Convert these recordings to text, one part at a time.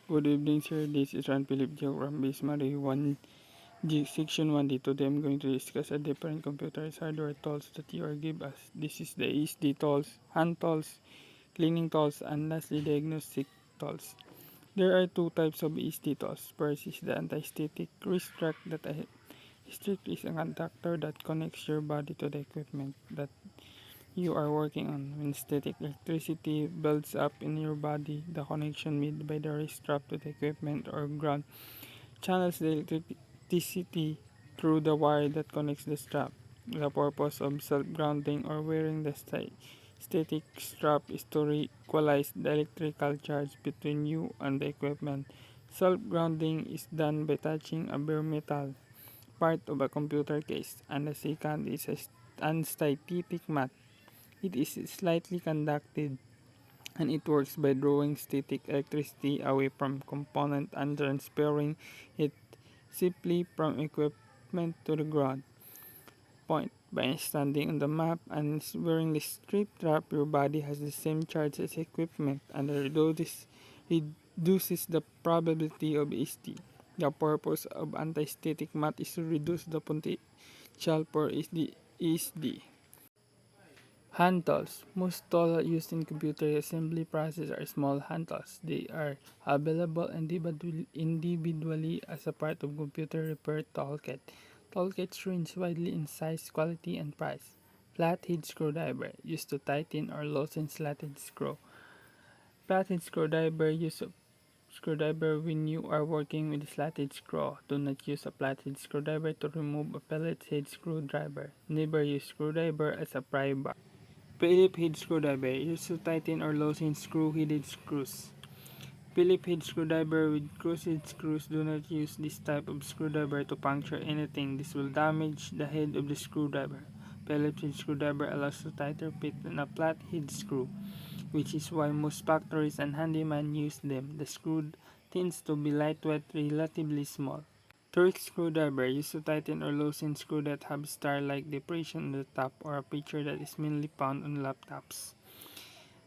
Good evening, sir. This is Ran Philip Geogram Bismari 1G Section 1D. Today I'm going to discuss a different computerized hardware tools that you are give us. This is the SD tools, hand tools, cleaning tools, and lastly diagnostic tools. There are two types of SD tools. First is the anti-static restrict that strict is a conductor that connects your body to the equipment that you are working on. When static electricity builds up in your body, the connection made by the wrist strap to the equipment or ground channels the electricity through the wire that connects the strap. The purpose of self-grounding or wearing the static strap is to equalize the electrical charge between you and the equipment. Self-grounding is done by touching a bare metal part of a computer case, and the second is a unstatic mat. It is slightly conducted and it works by drawing static electricity away from component and transferring it simply from equipment to the ground point. By standing on the map and wearing the strip trap, your body has the same charge as equipment and reduces the probability of ST. The purpose of anti-static mat is to reduce the potential for SD. Hand tools. Most tools used in computer assembly process are small hand tools. They are available individually as a part of computer repair toolkit. Toolkits range widely in size, quality, and price. Flathead screwdriver used to tighten or loosen slotted screw. Flathead screwdriver use a screwdriver when you are working with a flathead screw. Do not use a flathead screwdriver to remove a pellet head screwdriver. Never use screwdriver as a pry bar. Philip head screwdriver used to tighten or loosen screw-headed screws. Philip head screwdriver with crossed screws. Do not use this type of screwdriver to puncture anything. This will damage the head of the screwdriver. Phillips head screwdriver allows a tighter fit than a flat head screw, which is why most factories and handyman use them. The screw tends to be lightweight, relatively small. Torque screwdriver used to tighten or loosen screws that have star-like depression on the top or a feature that is mainly found on laptops.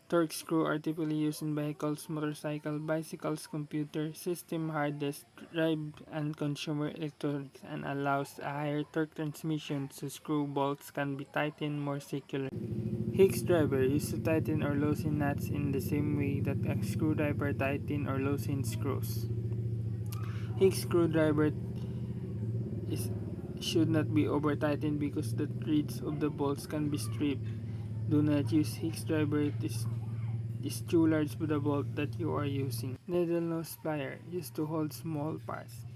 Torque screws are typically used in vehicles, motorcycles, bicycles, computer system, hard disk drive, and consumer electronics, and allows a higher torque transmission so screw bolts can be tightened more securely. Hex driver used to tighten or loosen nuts in the same way that a screwdriver tightens or loosens screws. Hex screwdriver is should not be over tightened because the threads of the bolts can be stripped. Do not use hex driver, it is too large for the bolt that you are using. Needle nose plier used to hold small parts.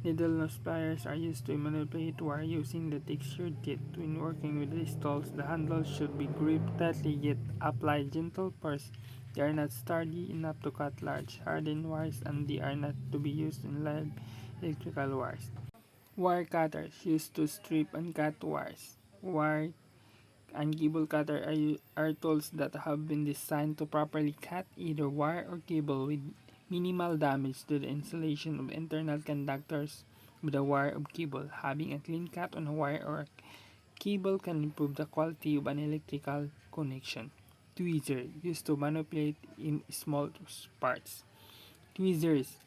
Needle nose pliers are used to manipulate wire using the textured tip. When working with these tools, the handles should be gripped tightly yet apply gentle force. They are not sturdy enough to cut large, hardened wires, and they are not to be used in live electrical wires. Wire cutters used to strip and cut wires. Wire and cable cutter are tools that have been designed to properly cut either wire or cable with minimal damage to the insulation of internal conductors with a wire or cable. Having a clean cut on a wire or a cable can improve the quality of an electrical connection. Tweezer used to manipulate in small parts. Tweezers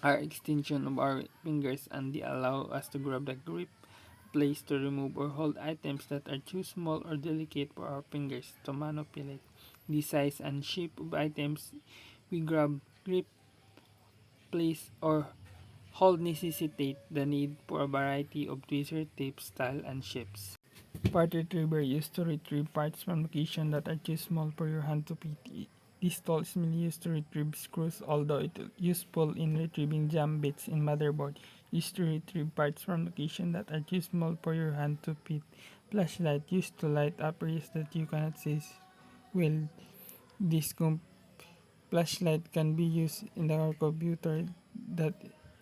are extension of our fingers and they allow us to grab the grip place to remove or hold items that are too small or delicate for our fingers to manipulate. The size and shape of items we grab, grip, place, or hold necessitate the need for a variety of tweezer tape style and shapes. Part retriever used to retrieve parts from locations that are too small for your hand to fit. This tool is mainly used to retrieve screws, although it is useful in retrieving jam bits in motherboard. Used to retrieve parts from locations that are too small for your hand to fit. Flashlight used to light up areas that you cannot see well. This flashlight can be used in the computer that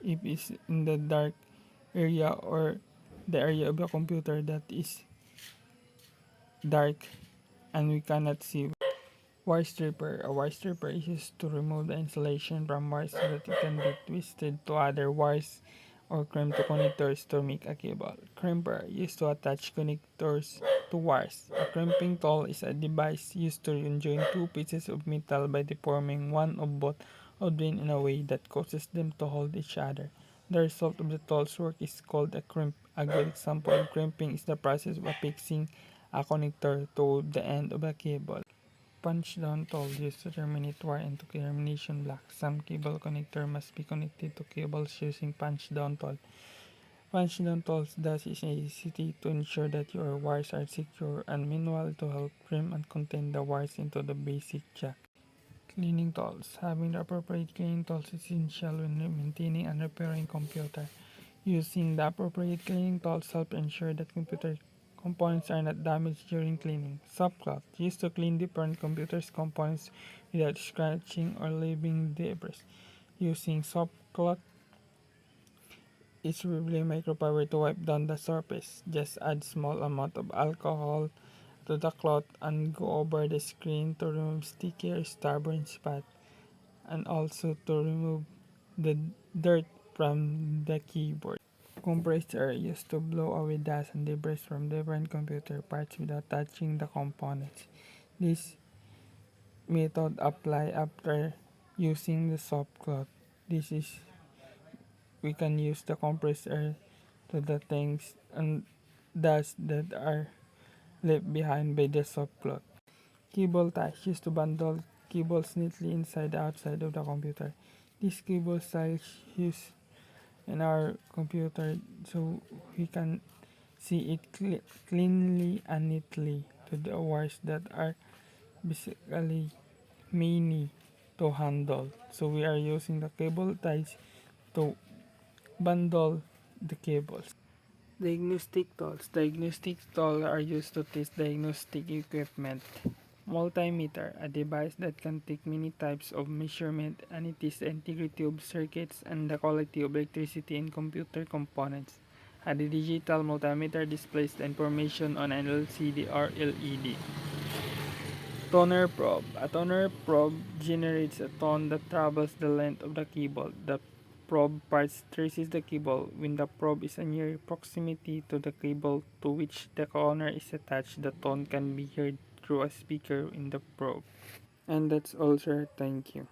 if it's in the dark area or the area of the computer that is dark and we cannot see. Wire stripper. A wire stripper is used to remove the insulation from wires so that it can be twisted to other wires or crimped to connectors to make a cable. Crimper used to attach connectors to wires. A crimping tool is a device used to join two pieces of metal by deforming one or both woven in a way that causes them to hold each other. The result of the tool's work is called a crimp. A good example of crimping is the process of affixing a connector to the end of a cable. Punch-down tool used to terminate wire into termination blocks. Some cable connector must be connected to cables using punch-down tool. Punch-down tools thus is a necessity to ensure that your wires are secure and meanwhile to help trim and contain the wires into the basic jack. Cleaning tools. Having the appropriate cleaning tools is essential when maintaining and repairing computer. Using the appropriate cleaning tools help ensure that computer components are not damaged during cleaning. Soft cloth. Used to clean different computer's components without scratching or leaving debris. Using soft cloth is really microfiber to wipe down the surface. Just add small amount of alcohol to the cloth and go over the screen to remove sticky or stubborn spot and also to remove the dirt from the keyboard. Compressed air used to blow away dust and debris from different computer parts without touching the components. This method apply after using the soft cloth. This is we can use the compressed air to the things and dust that are left behind by the soft cloth. Cable ties used to bundle cables neatly inside the outside of the computer. These cable ties used in our computer so we can see it cleanly and neatly to the wires that are basically many to handle. So we are using the cable ties to bundle the cables. Diagnostic tools. Diagnostic tools are used to test diagnostic equipment. Multimeter, a device that can take many types of measurement and it is the integrity of circuits and the quality of electricity in computer components. A digital multimeter displays the information on an LCD or LED. Toner probe. A toner probe generates a tone that travels the length of the cable. The probe part traces the cable. When the probe is near proximity to the cable to which the toner is attached, the tone can be heard through a speaker in the probe. And that's all, sir. Thank you.